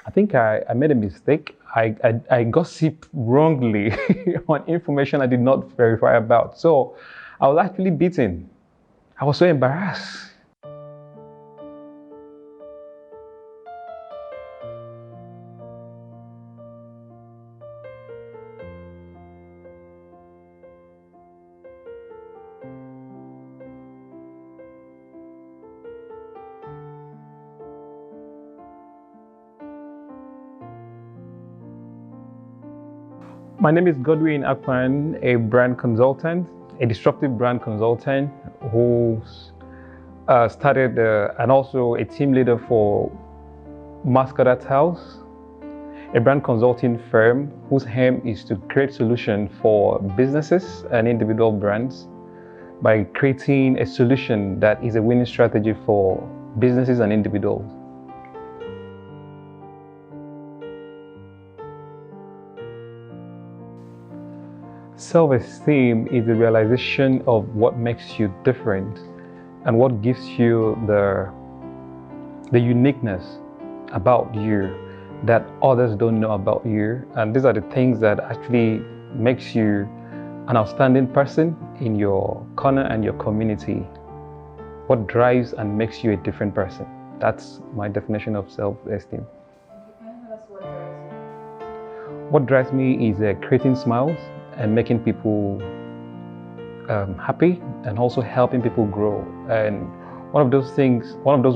I think I made a mistake. I gossip wrongly on information I did not verify about. So I was actually beaten. I was so embarrassed. My name is Godwin Akpan, a brand consultant, a disruptive brand consultant who started and also a team leader for Mascot House, a brand consulting firm whose aim is to create solutions for businesses and individual brands by creating a solution that is a winning strategy for businesses and individuals. Self-esteem is the realization of what makes you different and what gives you the uniqueness about you that others don't know about you. And these are the things that actually makes you an outstanding person in your corner and your community. What drives and makes you a different person. That's my definition of self-esteem. Can you tell us what drives you? What drives me is creating smiles and making people happy and also helping people grow. And one of those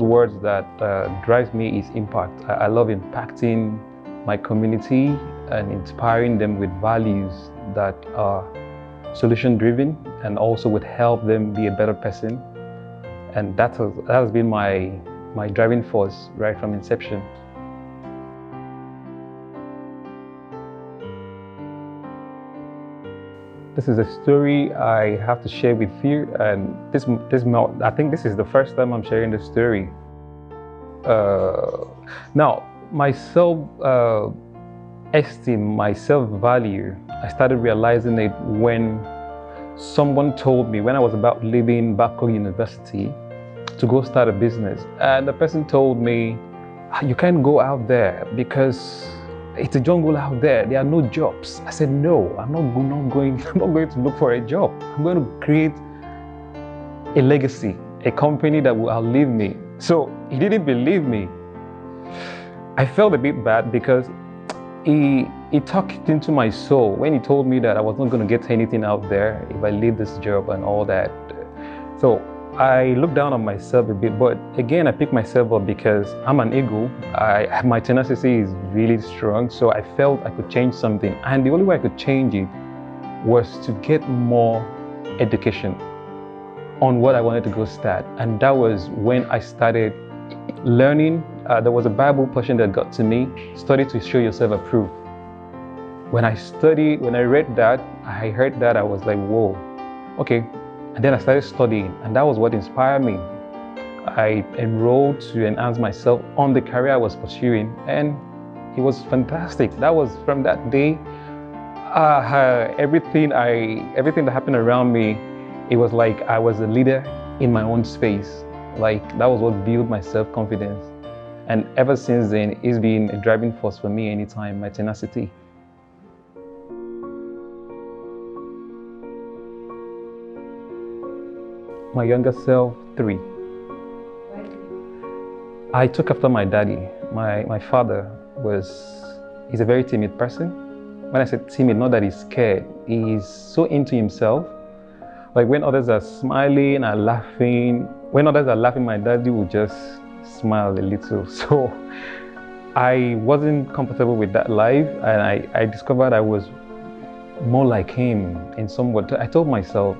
words that drives me is impact. I love impacting my community and inspiring them with values that are solution driven and also would help them be a better person. And that has been my driving force right from inception. This is a story I have to share with you, and I think this is the first time I'm sharing this story. Now, my self-esteem, my self-value, I started realizing it when someone told me when I was about leaving Bako University to go start a business, and the person told me, "You can't go out there because it's a jungle out there. There are no jobs." I said, "No, I'm not going to look for a job. I'm going to create a legacy, a company that will outlive me." So he didn't believe me. I felt a bit bad because he talked into my soul when he told me that I was not going to get anything out there if I leave this job and all that. So I looked down on myself a bit, but again, I picked myself up because I'm an eagle. My tenacity is really strong, so I felt I could change something. And the only way I could change it was to get more education on what I wanted to go start. And that was when I started learning. There was a Bible portion that got to me, study to show yourself approved. When I read that, I heard that, I was like, whoa, okay. And then I started studying, and that was what inspired me. I enrolled to enhance myself on the career I was pursuing, and it was fantastic. That was from that day, everything that happened around me, it was like I was a leader in my own space. Like that was what built my self-confidence. And ever since then, it's been a driving force for me anytime, my tenacity. My younger self, 3. I took after my daddy. My father he's a very timid person. When I say timid, not that he's scared, he's so into himself. Like when others are smiling and laughing, my daddy would just smile a little. So I wasn't comfortable with that life, and I discovered I was more like him in somewhat. I told myself,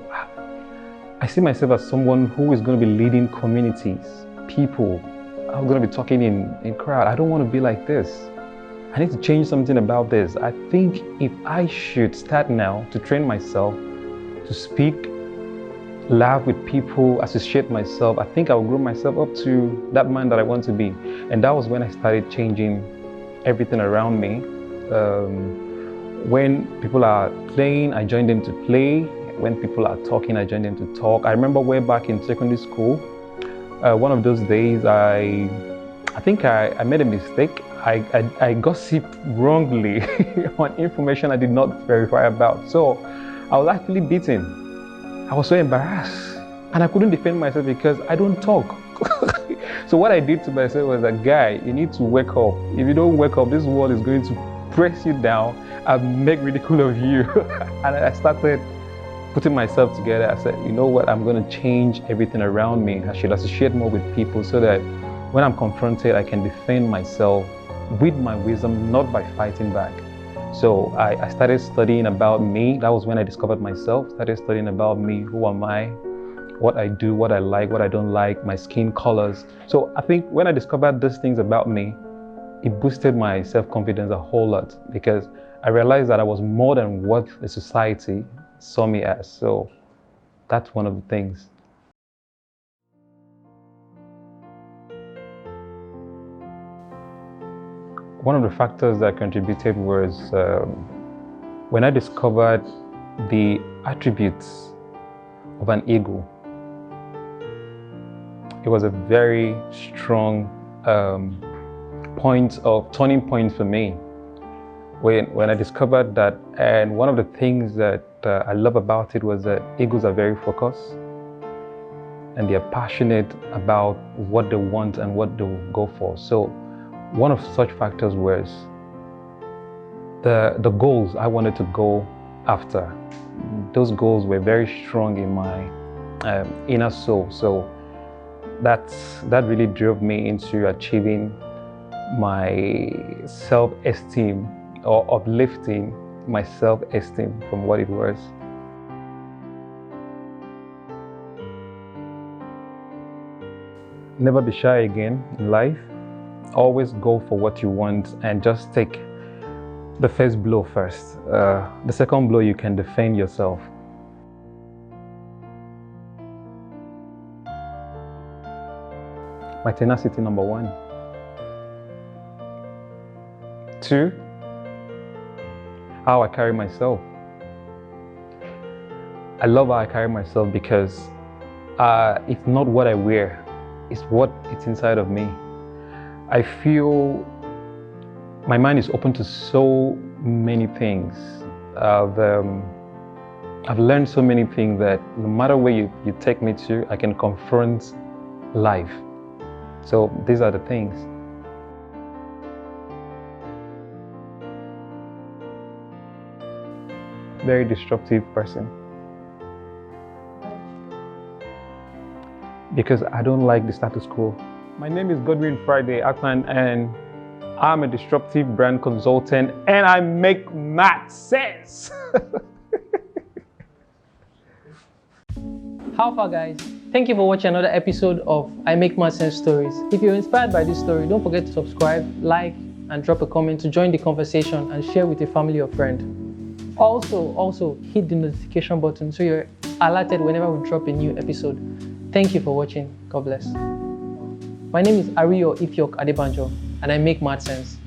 I see myself as someone who is going to be leading communities, people. I'm going to be talking in crowd. I don't want to be like this. I need to change something about this. I think if I should start now to train myself to speak, laugh with people, associate myself, I think I will grow myself up to that man that I want to be. And that was when I started changing everything around me. When people are playing, I join them to play. When people are talking, I join them to talk. I remember way back in secondary school, one of those days, I think I made a mistake. I gossiped wrongly on information I did not verify about. So I was actually beaten. I was so embarrassed and I couldn't defend myself because I don't talk. So what I did to myself was that, guy, you need to wake up. If you don't wake up, this world is going to press you down and make ridicule of you. And I started putting myself together. I said, you know what, I'm going to change everything around me. I should associate more with people so that when I'm confronted, I can defend myself with my wisdom, not by fighting back. So I started studying about me. That was when I discovered myself. Started studying about me. Who am I? What I do, what I like, what I don't like, my skin colors. So I think when I discovered these things about me, it boosted my self-confidence a whole lot because I realized that I was more than what the society saw me as. So that's one of the things. One of the factors that contributed was when I discovered the attributes of an eagle. It was a very strong turning point for me when I discovered that. And one of the things that I love about it was that eagles are very focused and they are passionate about what they want and what they will go for. So one of such factors was the goals I wanted to go after. Those goals were very strong in my inner soul. So that really drove me into achieving my self-esteem, or uplifting my self-esteem from what it was. Never be shy again in life. Always go for what you want and just take the first blow first. The second blow, you can defend yourself. My tenacity, number 1. 2, how I carry myself. I love how I carry myself because it's not what I wear, it's it's inside of me. I feel my mind is open to so many things. I've learned so many things that no matter where you take me to, I can confront life. So these are the things. Very disruptive person. Because I don't like the status quo. My name is Godwin Akpan and I'm a disruptive brand consultant and I make mad sense. How far, guys? Thank you for watching another episode of I Make Mad Sense Stories. If you're inspired by this story, don't forget to subscribe, like, and drop a comment to join the conversation and share with a family or friend. Also hit the notification button so you're alerted whenever we drop a new episode. Thank you for watching. God bless. My name is Ariyo Ifyok Adebanjo and I make mad sense.